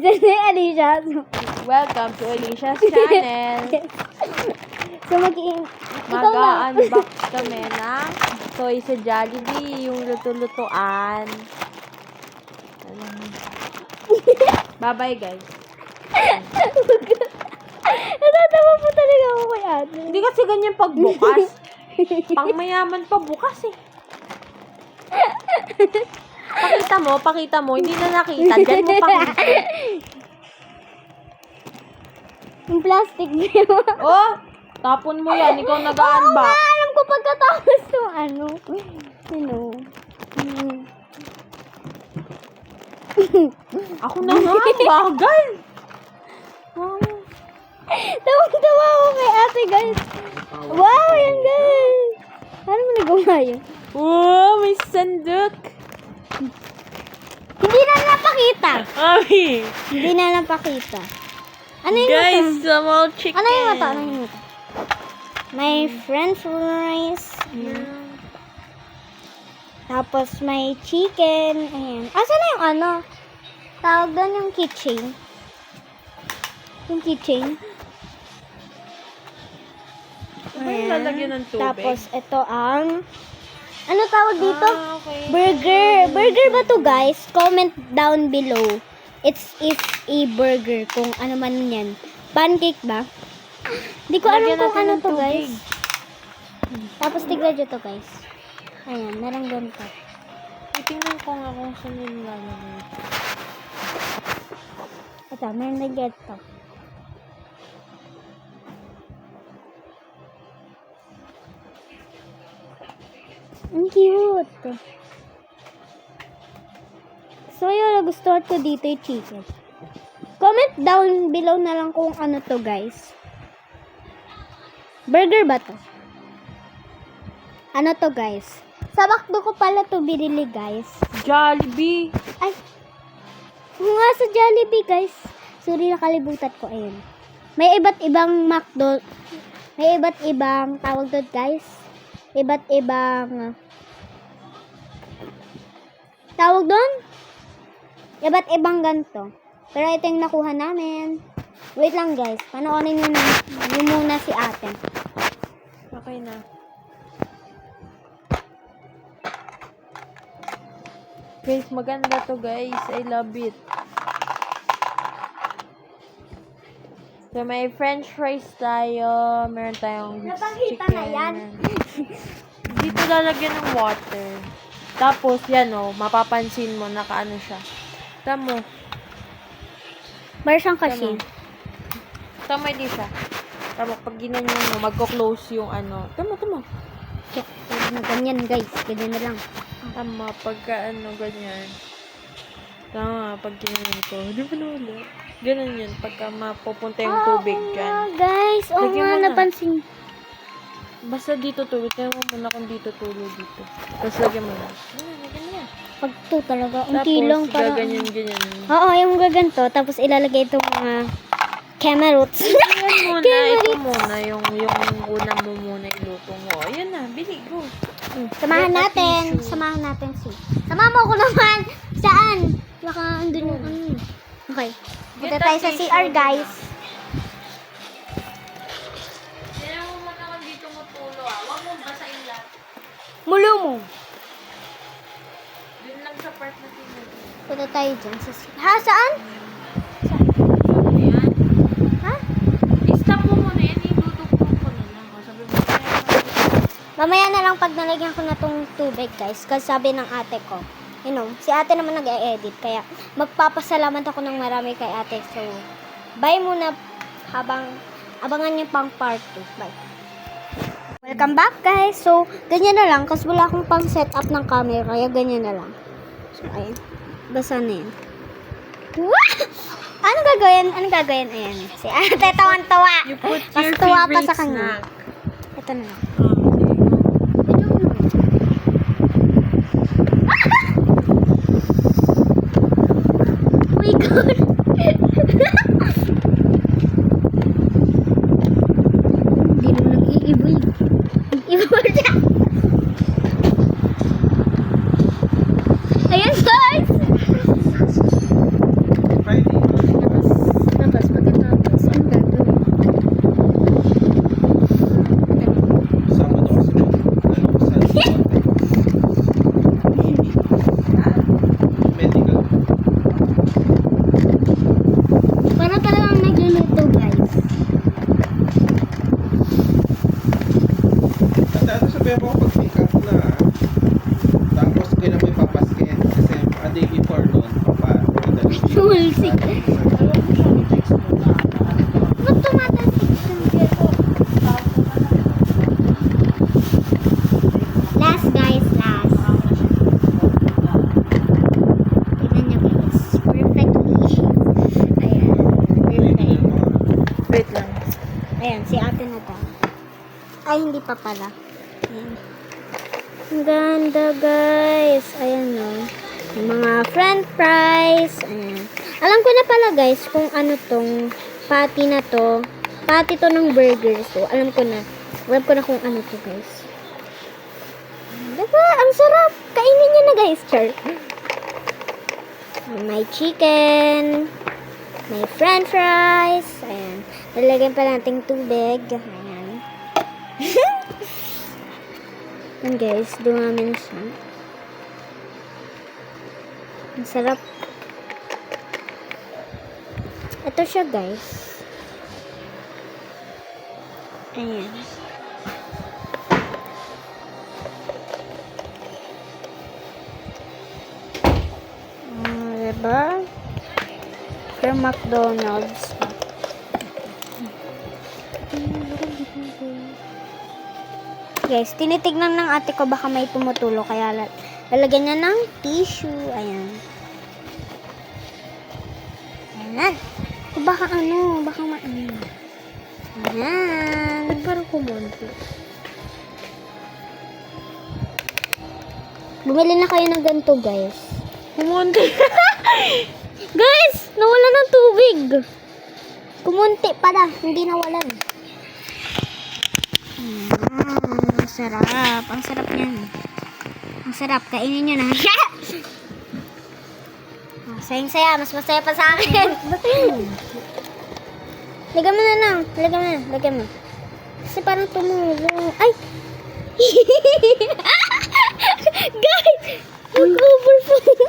Ito na Alicia. Welcome to Alicia's channel. So, Mag-unbox kami ng toy sa Jollibee, yung luto-lutuan. Bye-bye, guys. Natatawa po talaga ako kay ate. Hindi kasi ganyan pagbukas. Pangmayaman pa bukas eh. Pakita mo. Hindi na nakita. Diyan mo pakita. Yung plastic niya. Oh! Tapon mo yan. Ikaw nag-unbox. Alam ko pagkatapos ng ano. Ako na nga. Bagal. Tawang-tawa ako kay ate, guys. Wow, yan, guys. Paano mo nagawa yun? Wow, may sandok. Hindi na napakita. Ay! Hindi na napakita. Ano yung Guys, ito? small chicken. Ano yung ito? Ano yung ito? May french fries. Tapos may chicken. Ayan. Asan na yung ano? Tawag doon yung keychain. Yung keychain. Ano yung lalagyan ng tubig? Tapos ito ang... Ano tawag dito? Okay. Burger. Burger ba to, guys? Comment down below. It's a burger. Kung ano man yan. Pancake ba? Hindi ko alam Lagyan kung natin ano ng to, tubig. guys. Tapos tignan nyo to, guys. Ayan, merong ganito. Titingnan ko nga kung saan yung lalagay. Ito, meron na ganito. Ang cute. So, yun, nagustuhan ko dito yung chicken. Comment down below na lang kung ano to, guys. Burger ba to? Ano to, guys? Sa McDo ko pala to binili, guys. Jollibee. Ay, nga sa Jollibee, guys. Sorry, nakalimutan ko. Ayun. May iba't ibang McDo. May iba't ibang tawag doon, guys. Iba't ibang tawag doon? Iba't ibang ganito. Pero ito yung nakuha namin. Wait lang, guys. Panoorin nyo muna si ate. Okay na. Guys, maganda to, guys. I love it. So, may french fries tayo. Meron tayong Napakita chicken. na yan. Dito lalagyan ng water. Tapos, yan o. Mapapansin mo, nakaano siya. Tamo. Marsang kasi. Tama din siya. Tama, pag ginanyan mo, magko-close yung ano. Tama. Ganyan, guys. Ganyan na lang. Tama, pagka ano, ganyan. Tama, pag ginanyan ko. Di ba nawala? Ganun yun, pagka mapupunta yung tubig dyan. Guys. Oo Lagyan nga, mo na. napansin. Basta dito tulo. Tayo mo muna kung dito tulo dito. Tapos lagyan mo na. Lagyan mo na. Pag to talaga, ang Tapos, kilong parang... gaganyan. Oo, yung gaganto. Tapos ilalagay itong mga cameroons. Ayan muna, ito muna. Yung una mo muna iluto mo. Ayan na, bili, go. Samahan Get a natin. tissue. Samahan natin si. Sama mo ko naman. Saan? Baka andun yung ano. Okay. Punta Get a tayo sa tissue. CR, guys. Kailangan mo muna kung dito mo tulo Huwag mong basahin lahat. Mulo mo. Dun lang sa part na tinuli. Punta tayo dyan sa CR. Ha? Saan? Ayan. Ha? I-stop mo muna yan. Idudugtong ko na lang. O, sabi mo, Mamaya na lang pag nalagyan ko na tong tubig, guys. Kasi sabi ng ate ko. You know, si ate naman nag-e-edit. Kaya magpapasalamat ako ng marami kay ate. So, bye muna habang abangan niyo pang part 2. Bye. Welcome back, guys. So, ganyan na lang. Kasi wala akong pang setup ng camera. Kaya ganyan na lang. So, ayun. Basa na yan. Anong gagawin? Ayan. Si ate tawan-tawa. You put Mas your tuwa pa favorite sa kanya. snack. Ito na lang. Oh my God! Hindi naman nag-iiboy. Nag-iiboy siya. Ayan, guys! pero pag pick up na, tapos kailan mo ipapaskin. Kasi a day before nun, Tulsik. Ba't tumatalsik sa last guys, last. Tignan niyo guys. Perfectly. Ayan. Perfect. Wait lang. Ayan, si ate na to. Ay, hindi pa pala. Ayan. Ang ganda guys. Ayan no. Yung mga french fries. Ayan. Alam ko na pala guys kung ano tong patty na to. Patty to ng burger. So, alam ko na. Alam ko na kung ano to guys. Diba? Ang sarap. Kainin niyo na guys, char. May chicken. May french fries. Ayan. Lalagyan pa nating tubig. Ayan. Ayan guys. Dumami na siya. Ang sarap. Ito siya guys. Ayan. Diba? From McDonald's. Guys, tinitignan ng ate ko baka may tumutulo kaya lalagyan niya ng tissue. Ayan. Ayan. Baka ano, baka maano. Ayan. Ba't parang kumonti? Bumili na kayo ng ganito, guys. Kumonti. Guys, nawala ng tubig. Kumunti pala, hindi nawalan. Ang sarap. Ang sarap niyan. Ang sarap. Kainin nyo na. Sayang-saya. Mas masaya pa sa akin. Lagyan mo na lang. Lagyan mo na. Lagyan mo. Kasi parang tumulong. Ay! Guys! Nag-overflow.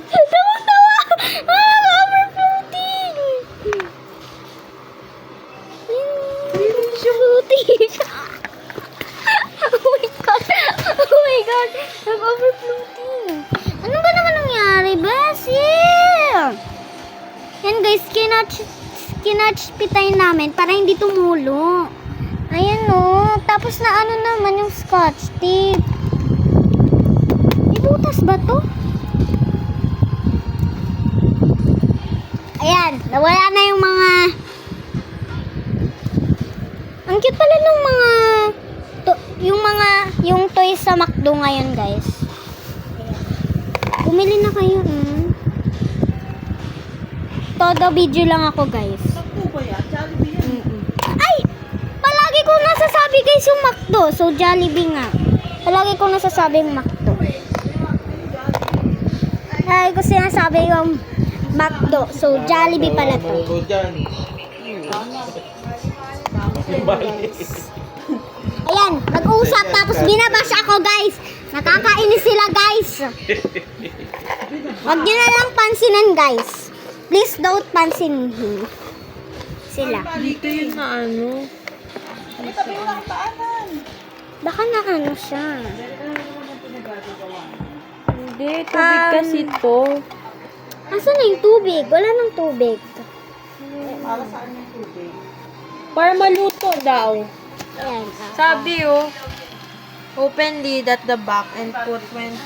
Tawa-tawa! Nag-overfloating! Shooting! Oh my God! Oh my God! Nag-overfloating! Ano ba naman nangyari, Basil? Yan guys, kinatch-pitay namin para hindi tumulo. Ayan o. Tapos na ano naman yung scotch tape. Ibutas ba to? Ayan, nawala na yung mga... Ang cute pala nung mga... yung toys sa McDo ngayon, guys. Bumili na kayo, Todo video lang ako, guys. Ay! Palagi ko nasasabi, guys, yung McDo. So, Jollibee nga. Palagi ko nasasabi yung McDo. Palagi ko sinasabi yung McDo. So, Jollibee pala to. Ayan, nag-uusap tapos binabash ako, guys. Nakakainis sila, guys. Huwag nyo na lang pansinin, guys. Please don't pansinin sila. Dito yun na ano. Baka na ano siya. Hindi, tubig kasi to. Asan na yung tubig? Wala nang tubig. Para maluto daw. Ayan. Sabi open lid at the back and put when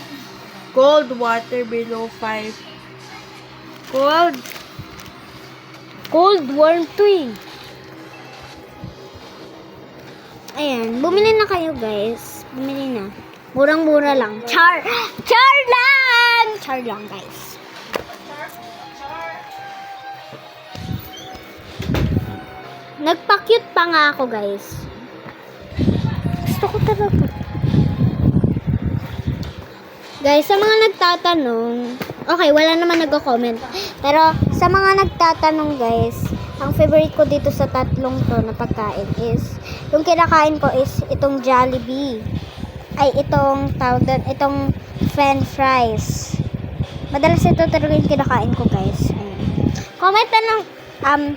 cold water below 5. Cold, warm to eh. Ayan. Bumili na kayo, guys. Bumili na. Murang-mura lang. Char lang! Char lang, guys. Nagpa-cute pa nga ako, guys. Gusto ko talaga. Guys, sa mga nagtatanong, okay, wala naman nagko-comment. Pero, sa mga nagtatanong, guys, ang favorite ko dito sa tatlong to na pagkain is, yung kinakain ko is itong Jollibee. Ay, itong french fries. Madalas ito talaga yung kinakain ko, guys. Ayan.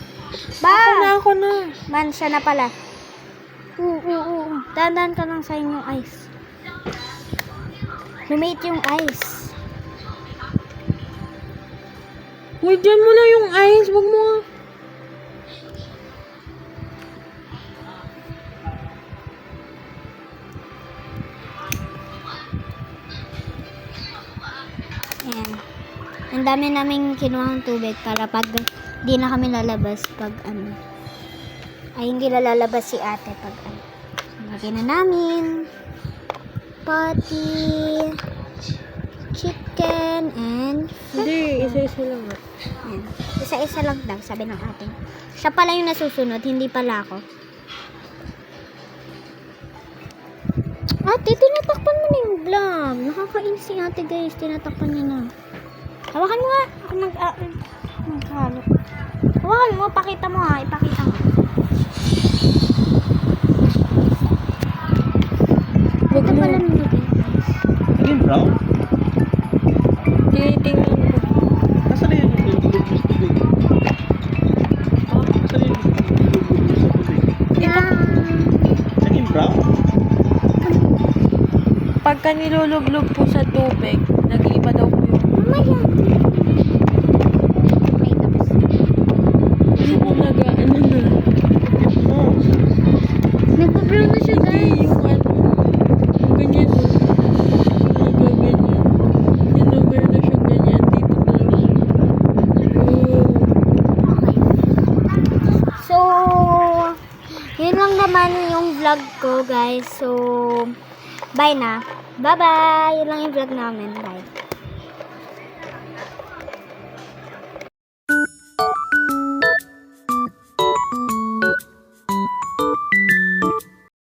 Ba! Ako na. Man, siya na pala. Oo. Dandan ka lang sa inyong ice. Lumate yung ice. Uy, dyan mo na yung ice. Wag mo nga. Ayan. Ang dami naming kinuhang tubig para pag di na kami lalabas pag ano. Ay, hindi na lalabas si ate pag ano. Lagyan na namin. Pati. Chicken and Hindi, isa-isa lang nga. ayan. Isa-isa lang daw, sabi ng ate. Siya pala yung nasusunod, hindi pala ako. Ate, tinatakpan mo na yung vlog. Nakakainis si ate guys, tinatakpan niya na. Hawakan mo nga. Ako maghalot. Hawakan mo, pakita mo ha, ipakita mo. Wag Ito mo. pala nilagay. Naging brown? Tinitingnan ko. Nasaan na yung nilulubog sa tubig? Nasaan na yung nilulubog sa tubig? Naging brown? Pagka nilulublog po sa tubig, nag-iiba daw po yung Mamaya. Okay, tapos. hindi mo nag-ano na. Oh. Nagpa-brown na siya guys. Yung ano, yung ganyan o. Nagaganyan. Yan o, meron na siyang ganyan. Dito na. Oh. Okay. So, yun lang naman yung vlog ko, guys. So, bye na. Bye-bye. Yun lang yung vlog namin. Bye.